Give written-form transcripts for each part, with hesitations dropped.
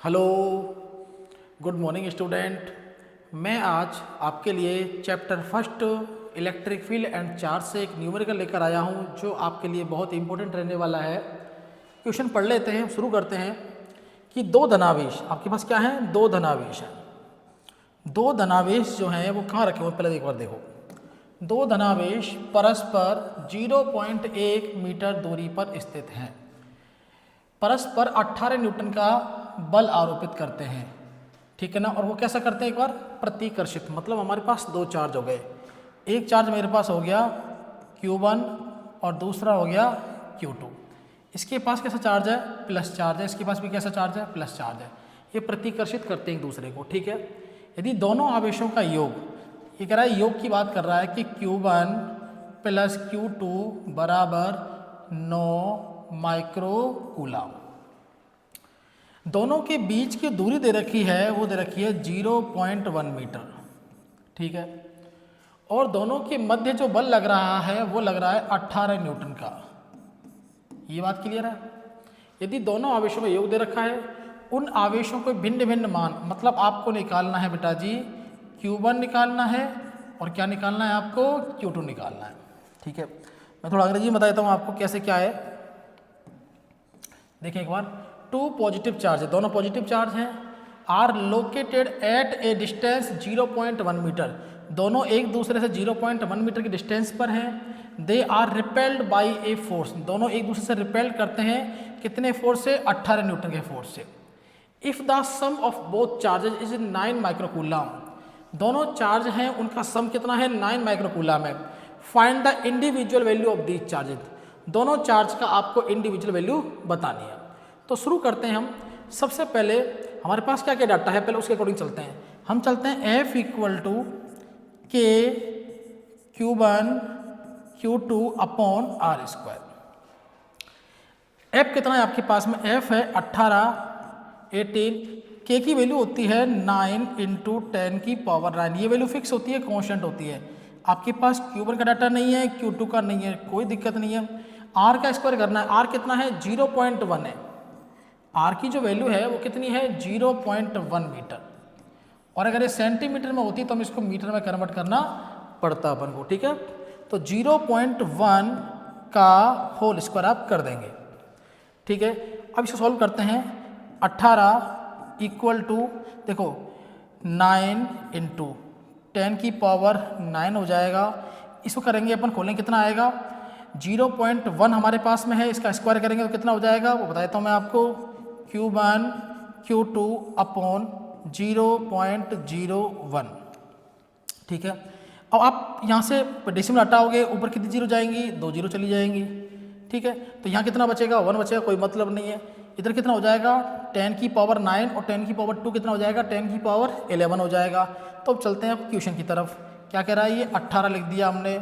Hello, good morning student. मैं आज आपके लिए chapter first electric field and charge से एक न्यूमेरिकल लेकर आया हूं जो आपके लिए बहुत इंपॉर्टेंट रहने वाला है। क्वेश्चन पढ़ लेते हैं, शुरू करते हैं कि दो धनावेश आपके पास क्या है, दो धनावेश हैं। दो धनावेश जो हैं वो कहाँ रखे हुए पहले एक बार देखो। दो धनावेश परस्पर 0.1 मीटर दूरी पर स्थित हैं, परस्पर 18 न्यूटन का बल आरोपित करते हैं, ठीक है ना। और वो कैसा करते हैं, एक बार प्रतिकर्षित, मतलब हमारे पास दो चार्ज हो गए। एक चार्ज मेरे पास हो गया Q1 और दूसरा हो गया Q2। इसके पास कैसा चार्ज है, प्लस चार्ज है, इसके पास भी कैसा चार्ज है, प्लस चार्ज है। ये प्रतिकर्षित करते हैं एक दूसरे को, ठीक है। यदि दोनों आवेशों का योग, ये कह रहा है योग की बात कर रहा है कि Q1 प्लस Q2 बराबर 9 माइक्रो कूलम। दोनों के बीच की दूरी दे रखी है, वो दे रखी है 0.1 मीटर, ठीक है। और दोनों के मध्य जो बल लग रहा है वो लग रहा है 18 न्यूटन का। ये बात क्लियर है। यदि दोनों आवेशों का योग दे रखा है, उन आवेशों को भिन्न भिन्न मान, मतलब आपको निकालना है बेटा जी Q1 निकालना है और क्या निकालना है आपको, Q2 निकालना है, ठीक है। मैं थोड़ा अंग्रेजी में बता देता हूँ आपको कैसे क्या है। देखिए एक बार, टू पॉजिटिव चार्ज है, दोनों पॉजिटिव चार्ज हैं, are located at a distance 0.1 metre, दोनों एक दूसरे से 0.1 मीटर की डिस्टेंस पर हैं। They are repelled by a force, दोनों एक दूसरे से रिपेल्ड करते हैं, कितने फोर्स से, 18 न्यूटन के फोर्स से। If the sum of both charges is 9 microcoulomb, दोनों चार्ज हैं उनका सम कितना है, 9 माइक्रोकूलम है। Find the individual value of these charges, दोनों चार्ज का आपको इंडिविजुअल वैल्यू बतानी है। तो शुरू करते हैं हम। सबसे पहले हमारे पास क्या क्या डाटा है, पहले उसके अकॉर्डिंग चलते हैं। हम चलते हैं F इक्वल टू के Q1 Q2 upon are square. F कितना है आपके पास में, F है 18, 18, K की वैल्यू होती है 9 इंटू 10 की पावर 9, ये वैल्यू फिक्स होती है, कॉन्स्टेंट होती है। आपके पास Q1 का डाटा नहीं है, Q2 का नहीं है, कोई दिक्कत नहीं है। R का स्क्वायर करना है, R कितना है, 0.1 है। R की जो वैल्यू है वो कितनी है, 0.1 मीटर। और अगर ये सेंटीमीटर में होती तो हम इसको मीटर में कन्वर्ट करना पड़ता अपन को, ठीक है। तो 0.1 का होल स्क्वायर आप कर देंगे, ठीक है। अब इसको सॉल्व करते हैं। 18 इक्वल टू, देखो 9 इंटू 10 की पावर 9 हो जाएगा। इसको करेंगे अपन, खोलें कितना आएगा, 0.1 हमारे पास में है, इसका स्क्वायर करेंगे तो कितना हो जाएगा वो बता देता हूँ मैं आपको, Q1 Q2 अपॉन 0.01, ठीक है। अब आप यहाँ से डेसिमल हटाओगे, ऊपर कितनी जीरो जाएंगी, 2 जीरो चली जाएंगी, ठीक है। तो यहाँ कितना बचेगा, 1 बचेगा, कोई मतलब नहीं है। इधर कितना हो जाएगा, 10 की पावर 9 और 10 की पावर 2 कितना हो जाएगा, 10 की पावर 11 हो जाएगा। तो अब चलते हैं अब क्वेश्चन की तरफ। क्या कह रहा है ये, 18 लिख दिया हमने,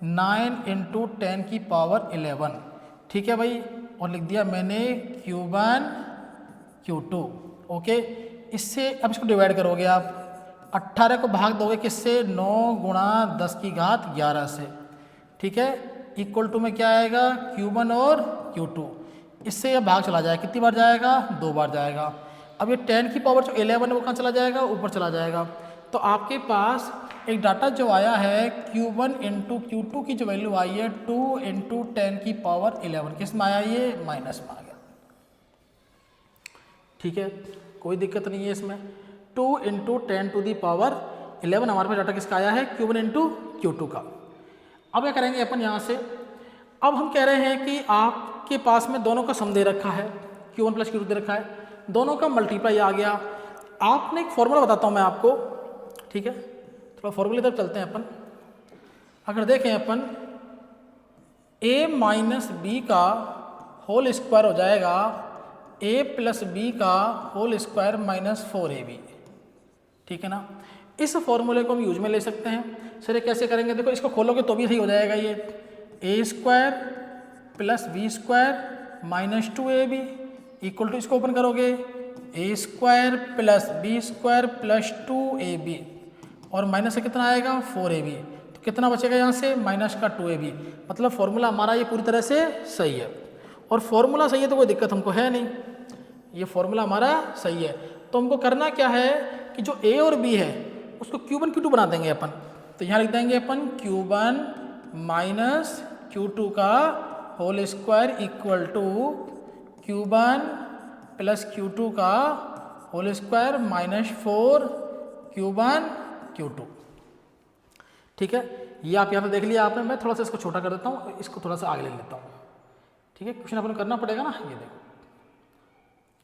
9 इंटू 10 की पावर 11, ठीक है भाई, और लिख दिया मैंने Q1 Q2, ओके। इससे अब इसको डिवाइड करोगे आप, 18 को भाग दोगे किससे, 9 गुणा 10 की घात 11 से, ठीक है। इक्वल टू में क्या आएगा, Q1 और Q2, इससे यह भाग चला जाएगा, कितनी बार जाएगा, 2 बार जाएगा। अब ये 10 की पावर जो 11 है वो कहाँ चला जाएगा, ऊपर चला जाएगा। तो आपके पास एक डाटा जो आया है Q1 इंटू Q2 की जो वैल्यू आई है 2 इंटू 10 की पावर 11, किस में आया, ये माइनस में आ गया, ठीक है, कोई दिक्कत नहीं है इसमें। 2 इंटू 10 टू दी पावर 11 हमारे पास डाटा किसका आया है, Q1 इंटू Q2 का। अब क्या करेंगे अपन यहाँ से, अब हम कह रहे हैं कि आपके पास में दोनों का सम दे रखा है, Q1 प्लस Q2 दे रखा है, दोनों का मल्टीप्लाई आ गया। आपने एक फॉर्मूला बताता हूँ मैं आपको, ठीक है, थोड़ा फॉर्मूले तक चलते हैं अपन। अगर देखें अपन, a माइनस बी का होल स्क्वायर हो जाएगा a प्लस बी का होल स्क्वायर माइनस 4ab, ठीक है ना। इस फॉर्मूले को हम यूज में ले सकते हैं। सर ये कैसे करेंगे, देखो इसको खोलोगे तो भी सही हो जाएगा, ये a square plus B square minus 2ab equal to, इसको ओपन करोगे a square plus B square plus 2ab और माइनस से कितना आएगा, 4ab, तो कितना बचेगा यहाँ से, माइनस का 2ab। मतलब फॉर्मूला हमारा ये पूरी तरह से सही है, और फॉर्मूला सही है तो कोई दिक्कत हमको है नहीं। ये फॉर्मूला हमारा सही है। तो हमको करना क्या है कि जो ए और बी है उसको Q1 Q2 बना देंगे अपन। तो यहाँ लिख देंगे अपन Q1 माइनस Q2 का whole square equal to Q1 plus Q2 का whole square minus 4 Q1 Q2। ठीक है, ये आप यहाँ पे देख लिया आपने। मैं थोड़ा सा इसको छोटा कर देता हूँ, इसको थोड़ा सा आगे ले लेता हूँ। ठीक है, क्वेश्चन अपन करना पड़ेगा ना। ये देखो,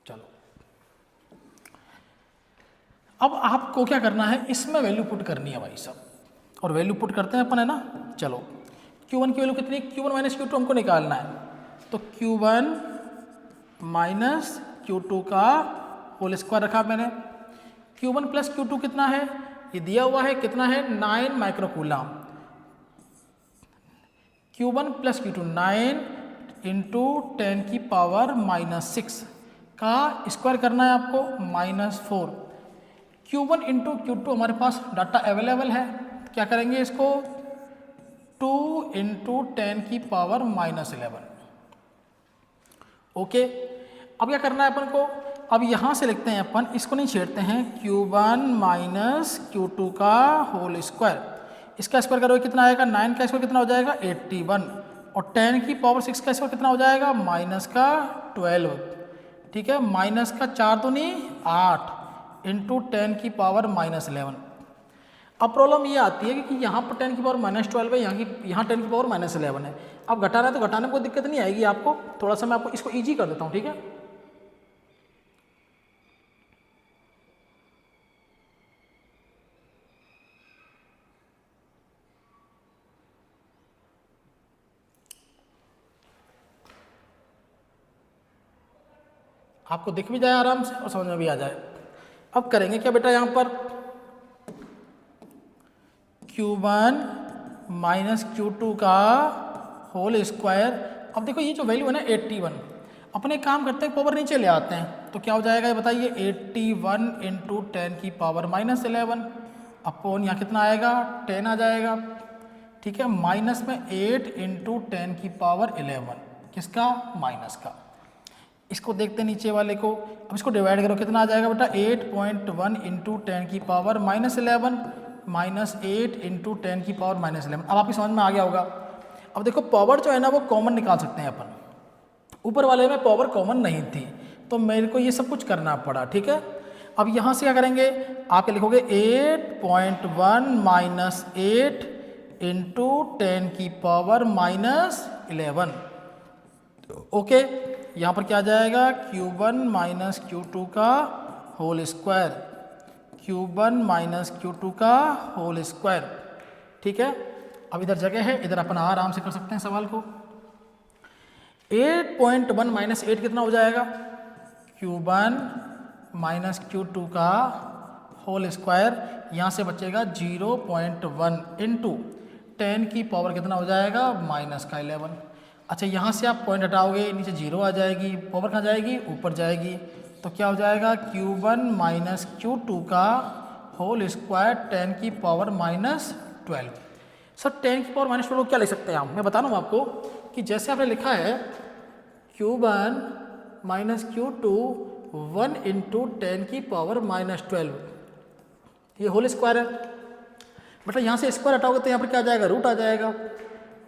चलो अब आपको क्या करना है, इसमें वैल्यू पुट करनी है भाई साहब, और वैल्यू पुट करते हैं अपन, है ना। चलो Q1 की वैल्यू कितनी, Q1 माइनस Q2 हमको निकालना है। तो Q1 माइनस Q2 का होल स्क्वायर रखा मैंने। Q1 प्लस Q2 कितना है, ये दिया हुआ है, कितना है 9 microcoulomb. Q1 plus Q2 9 into 10 की पावर माइनस 6 का स्क्वायर करना है आपको, माइनस 4। Q1 इंटू Q2 हमारे पास डाटा अवेलेबल है, क्या करेंगे इसको 2 इंटू 10 की पावर माइनस 11। ओके, अब क्या करना है अपन को, अब यहाँ से लिखते हैं अपन, इसको नहीं छेड़ते हैं, Q1 माइनस Q2 का होल स्क्वायर। इसका स्क्वायर करोगे कितना आएगा, 9 का स्क्वायर कितना हो जाएगा 81, और 10 की पावर 6 का स्क्वायर कितना हो जाएगा माइनस का 12। ठीक है, माइनस का 4 दूनी 8 इंटू 10 की पावर माइनस 11। अब प्रॉब्लम ये आती है कि यहाँ पर 10 की पावर माइनस 12 है, यहाँ 10 की पावर माइनस 11 है। अब घटाना है तो घटाने में कोई दिक्कत नहीं आएगी आपको, थोड़ा सा मैं आपको इसको ईजी कर देता हूँ। ठीक है, आपको दिख भी जाए आराम से और समझ में भी आ जाए। अब करेंगे क्या बेटा, यहाँ पर Q1 माइनस Q2 का होल स्क्वायर। अब देखो ये जो वैल्यू है ना 81, अपने काम करते हैं पावर नीचे ले आते हैं, तो क्या हो जाएगा ये बताइए, 81 इंटू 10 की पावर माइनस 11 अपॉन यहाँ कितना आएगा 10 आ जाएगा। ठीक है, माइनस में 8 इंटू 10 की पावर 11, किसका, माइनस का। इसको देखते हैं नीचे वाले को, अब इसको डिवाइड करो, कितना आ जाएगा बेटा 8.1 इंटू 10 की पावर माइनस 11 माइनस 8 इंटू 10 की पावर माइनस 11। अब आपकी समझ में आ गया होगा। अब देखो पावर जो है ना वो कॉमन निकाल सकते हैं अपन, ऊपर वाले में पावर कॉमन नहीं थी तो मेरे को ये सब कुछ करना पड़ा। ठीक है, अब यहाँ से क्या करेंगे, आप लिखोगे 8.1 माइनस 8 इंटू 10 की पावर माइनस 11। ओके, यहाँ पर क्या आ जाएगा Q1 माइनस Q2 का whole square, Q1 minus Q2 का होल स्क्वायर। ठीक है, अब इधर जगह है, इधर अपन आराम से कर सकते हैं सवाल को। 8.1 माइनस 8 कितना हो जाएगा, Q1 माइनस Q2 का होल स्क्वायर, यहाँ से बचेगा 0.1 इंटू 10 की पावर कितना हो जाएगा माइनस का 11। अच्छा, यहाँ से आप पॉइंट हटाओगे, नीचे 0 आ जाएगी, पावर कहाँ जाएगी, ऊपर जाएगी, तो क्या हो जाएगा Q1 माइनस Q2 का होल स्क्वायर 10 की पावर माइनस 12। सर 10 की पावर माइनस 12 क्या लिख सकते हैं आप, मैं बता रहा हूँ आपको कि जैसे आपने लिखा है Q1 माइनस Q2 1 इंटू 10 की पावर माइनस 12, ये होल स्क्वायर है। मतलब यहाँ से स्क्वायर हटाओगे तो यहाँ पर क्या आ जाएगा, रूट आ जाएगा।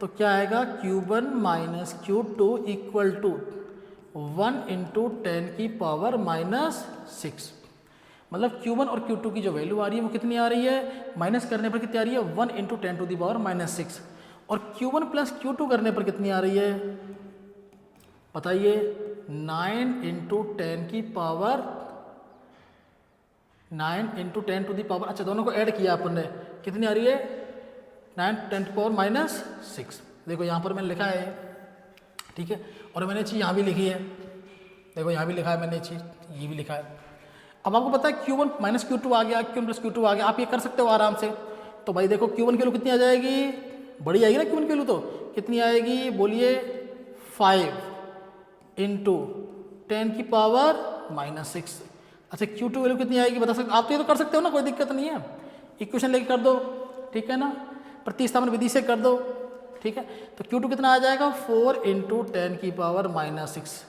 तो क्या आएगा Q1 minus Q2 equal to 1 into 10 की पावर माइनस 6। मतलब Q1 और Q2 की जो वैल्यू आ रही है वो कितनी आ रही है, माइनस करने पर कितनी आ रही है 1 into 10 to the power minus 6, और Q1 प्लस Q2 करने पर कितनी आ रही है बताइए 9 इंटू 10 की power 9 into 10 to the power, अच्छा दोनों को ऐड किया अपन ने, कितनी आ रही है 9 10 टू पावर माइनस 6। देखो यहाँ पर मैंने लिखा है, ठीक है, और मैंने चीज़ यहाँ भी लिखी है, देखो यहाँ भी लिखा है मैंने चीज़, ये भी लिखा है। अब आपको पता है Q1 माइनस Q2 आ गया, Q1 प्लस Q2 आ गया, आप ये कर सकते हो आराम से। तो भाई देखो Q1 की वैल्यू कितनी आ जाएगी, बड़ी आएगी ना Q1 की वैल्यू, तो कितनी आएगी बोलिए 5 इंटू 10 की पावर माइनस 6। अच्छा Q2 वैल्यू कितनी आएगी बता सकते, आप तो ये तो कर सकते हो ना, कोई दिक्कत नहीं है, इक्वेशन लेके कर दो, ठीक है ना, प्रतिस्थापन विधि से कर दो, ठीक है। तो Q2 कितना आ जाएगा 4 इंटू 10 की पावर माइनस 6,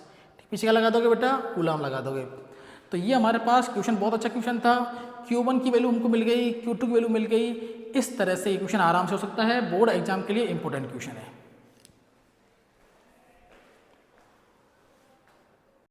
पीछे क्या लगा दोगे बेटा, कूलाम लगा दोगे। तो ये हमारे पास क्वेश्चन बहुत अच्छा क्वेश्चन था। Q1 की वैल्यू हमको मिल गई, Q2 की वैल्यू मिल गई। इस तरह से ये क्वेश्चन आराम से हो सकता है, बोर्ड एग्जाम के लिए इंपॉर्टेंट क्वेश्चन है।